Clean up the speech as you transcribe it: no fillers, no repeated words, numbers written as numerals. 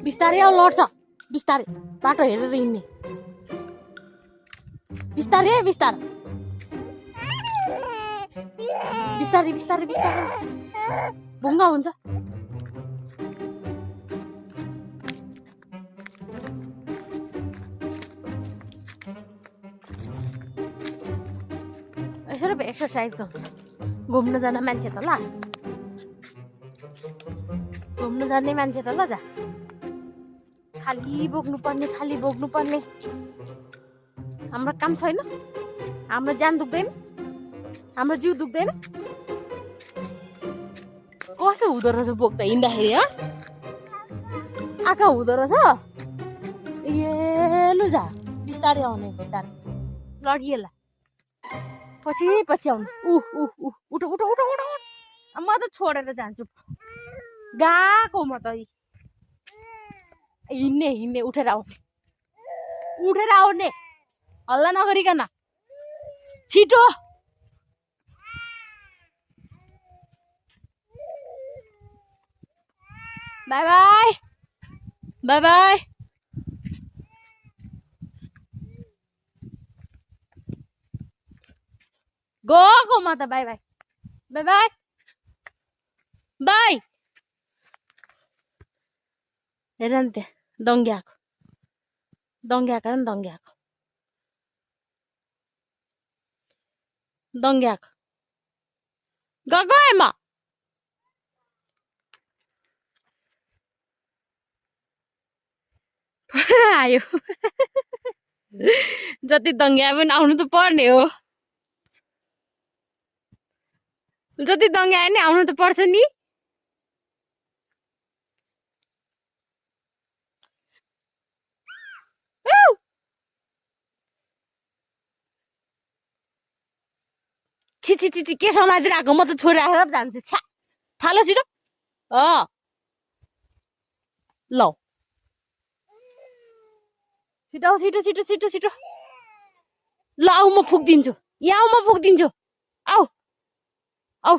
बिस्तारै आऊ लड्छ बिस्तारै बाटो हेरेर हिँड्ने बिस्तारै बिस्तारै बिस्तारै बिस्तारै बिस्तारै भुङ्गा हुन्छ यसरी एक्सर्साइज त घुम्न जाने मान्छे त ल घुम्न जाने मान्छे त ल जा खाली बोक्नु पर्ने हाम्रो काम छैन हाम्रो ज्यान दुख्दैन हाम्रो जिउ दुख्दैन कस्तो हुँदो रहेछ बोक्दा हिँड्दाखेरि ह आँखा हुँदो रहेछ ए लु जा बिस्तारै आउने बिस्तारै लडिएला पछि आउनु उठ म त छोडेर जान्छु गएको म त हिँड्ने उठेर आउने हल्ला नगरिकन छिटो बाई बाई गएको म त बाई हेर नि त्यहाँ दङ्ग्याएको गए म आयो जति दङ्ग्या पनि आउनु त पर्ने हो जति दङ्ग्या नि आउनु त पर्छ नि छि के समातिरहेको म त छोडिराखेर पो जान्छु छ्या थाल छिटो ल छिटो ल आऊ म फुक्दिन्छु आऊ